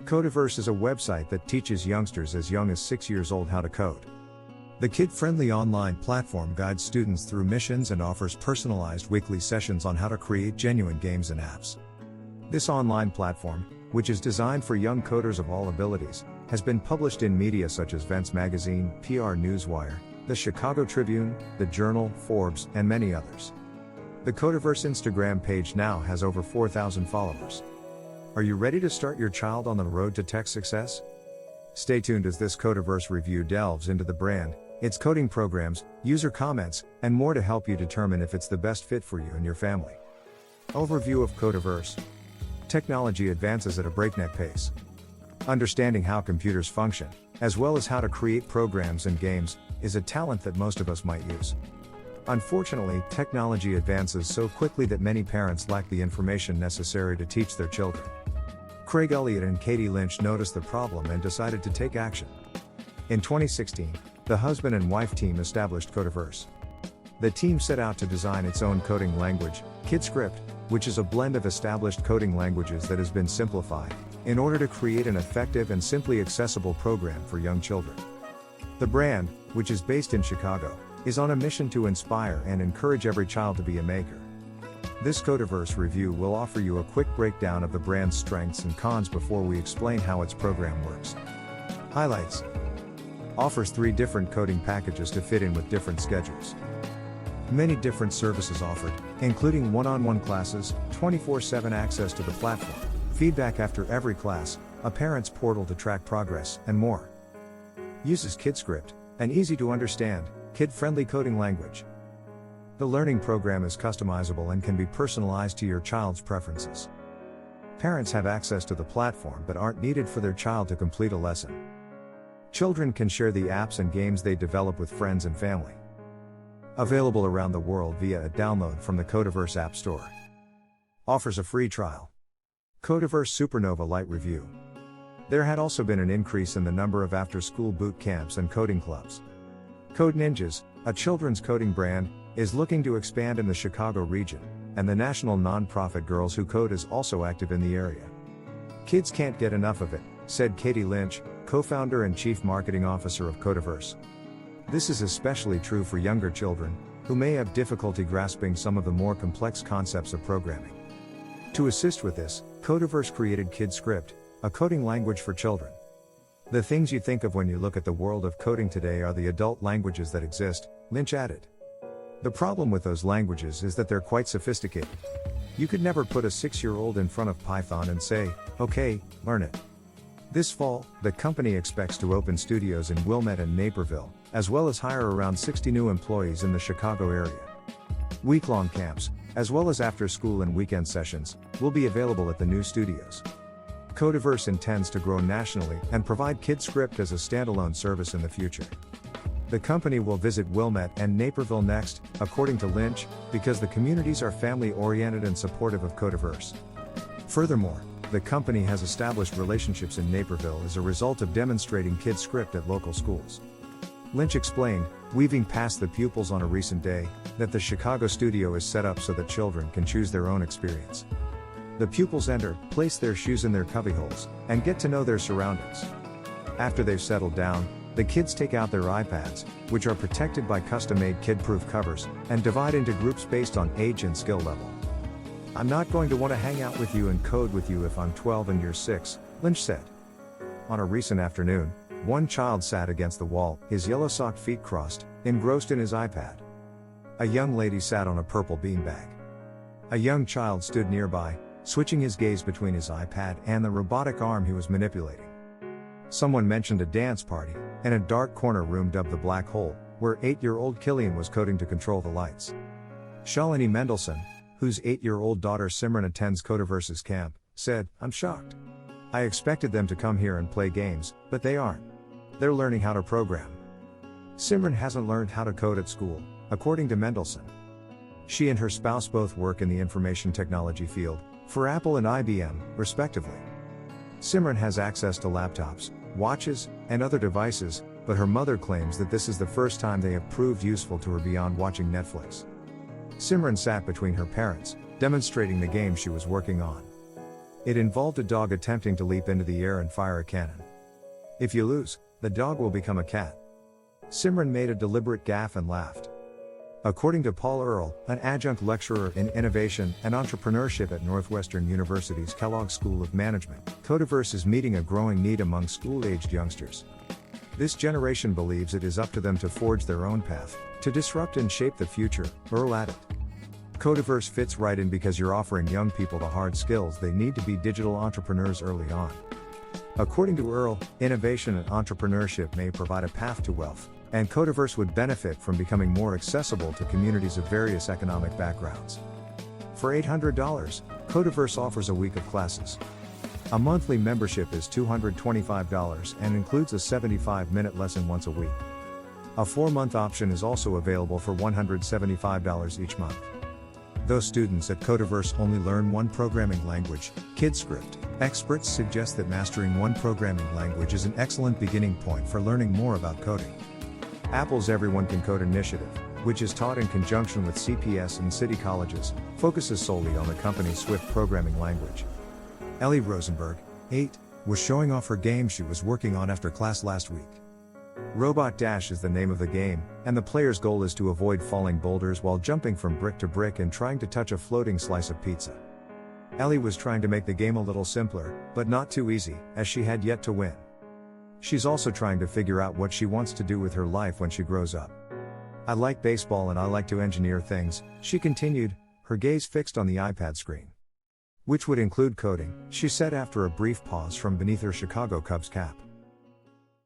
Codeverse is a website that teaches youngsters as young as 6 years old how to code. The kid-friendly online platform guides students through missions and offers personalized weekly sessions on how to create genuine games and apps. This online platform, which is designed for young coders of all abilities, has been published in media such as Vents Magazine, PR Newswire, the Chicago Tribune, the Journal, Forbes, and many others. The Codeverse Instagram page now has over 4,000 followers. Are you ready to start your child on the road to tech success? Stay tuned as this Codeverse review delves into the brand, its coding programs, user comments, and more to help you determine if it's the best fit for you and your family. Overview of Codeverse. Technology advances at a breakneck pace. Understanding how computers function, as well as how to create programs and games, is a talent that most of us might use. Unfortunately, technology advances so quickly that many parents lack the information necessary to teach their children. Craig Elliott and Katie Lynch noticed the problem and decided to take action. In 2016, the husband and wife team established Codeverse. The team set out to design its own coding language, KidScript, which is a blend of established coding languages that has been simplified, in order to create an effective and simply accessible program for young children. The brand, which is based in Chicago, is on a mission to inspire and encourage every child to be a maker. This Codeverse review will offer you a quick breakdown of the brand's strengths and cons before we explain how its program works. Highlights. Offers 3 different coding packages to fit in with different schedules. Many different services offered, including one-on-one classes, 24/7 access to the platform, feedback after every class, a parent's portal to track progress, and more. Uses KidScript, an easy-to-understand, kid-friendly coding language. The learning program is customizable and can be personalized to your child's preferences. Parents have access to the platform but aren't needed for their child to complete a lesson. Children can share the apps and games they develop with friends and family. Available around the world via a download from the Codeverse App Store. Offers a free trial. Codeverse Supernova Lite review. There had also been an increase in the number of after-school boot camps and coding clubs. Code Ninjas, a children's coding brand, is looking to expand in the Chicago region, and the national nonprofit Girls Who Code is also active in the area. Kids can't get enough of it, said Katie Lynch, co-founder and chief marketing officer of Codeverse. This is especially true for younger children, who may have difficulty grasping some of the more complex concepts of programming. To assist with this, Codeverse created KidScript, a coding language for children. The things you think of when you look at the world of coding today are the adult languages that exist, Lynch added. The problem with those languages is that they're quite sophisticated. You could never put a 6-year-old in front of Python and say, "Okay, learn it." This fall, the company expects to open studios in Wilmette and Naperville, as well as hire around 60 new employees in the Chicago area. Week-long camps, as well as after-school and weekend sessions, will be available at the new studios. Codeverse intends to grow nationally and provide KidScript as a standalone service in the future. The company will visit Wilmette and Naperville next, according to Lynch, because the communities are family-oriented and supportive of Codeverse. Furthermore, the company has established relationships in Naperville as a result of demonstrating KidScript at local schools. Lynch explained, weaving past the pupils on a recent day, that the Chicago studio is set up so that children can choose their own experience. The pupils enter, place their shoes in their cubbyholes, and get to know their surroundings. After they've settled down, the kids take out their iPads, which are protected by custom-made kid-proof covers, and divide into groups based on age and skill level. "I'm not going to want to hang out with you and code with you if I'm 12 and you're 6, Lynch said. On a recent afternoon, one child sat against the wall, his yellow-socked feet crossed, engrossed in his iPad. A young lady sat on a purple beanbag. A young child stood nearby, switching his gaze between his iPad and the robotic arm he was manipulating. Someone mentioned a dance party, in a dark corner room dubbed the Black Hole, where 8-year-old Killian was coding to control the lights. Shalini Mendelsohn, whose 8-year-old daughter Simran attends Codeverse's camp, said, "I'm shocked. I expected them to come here and play games, but they aren't. They're learning how to program." Simran hasn't learned how to code at school, according to Mendelsohn. She and her spouse both work in the information technology field, for Apple and IBM, respectively. Simran has access to laptops, watches, and other devices, but her mother claims that this is the first time they have proved useful to her beyond watching Netflix. Simran sat between her parents, demonstrating the game she was working on. It involved a dog attempting to leap into the air and fire a cannon. If you lose, the dog will become a cat. Simran made a deliberate gaffe and laughed. According to Paul Earle, an adjunct lecturer in innovation and entrepreneurship at Northwestern University's Kellogg School of Management, Codeverse is meeting a growing need among school-aged youngsters. This generation believes it is up to them to forge their own path, to disrupt and shape the future, Earle added. Codeverse fits right in because you're offering young people the hard skills they need to be digital entrepreneurs early on. According to Earle, innovation and entrepreneurship may provide a path to wealth, and Codeverse would benefit from becoming more accessible to communities of various economic backgrounds. For $800, Codeverse offers a week of classes. A monthly membership is $225 and includes a 75-minute lesson once a week. A 4-month option is also available for $175 each month. Though students at Codeverse only learn one programming language, KidScript, experts suggest that mastering one programming language is an excellent beginning point for learning more about coding. Apple's Everyone Can Code initiative, which is taught in conjunction with CPS and city colleges, focuses solely on the company's Swift programming language. Ellie Rosenberg, 8, was showing off her game she was working on after class last week. Robot Dash is the name of the game, and the player's goal is to avoid falling boulders while jumping from brick to brick and trying to touch a floating slice of pizza. Ellie was trying to make the game a little simpler, but not too easy, as she had yet to win. She's also trying to figure out what she wants to do with her life when she grows up. I like baseball and I like to engineer things, she continued, her gaze fixed on the iPad screen. Which would include coding, she said after a brief pause from beneath her Chicago Cubs cap.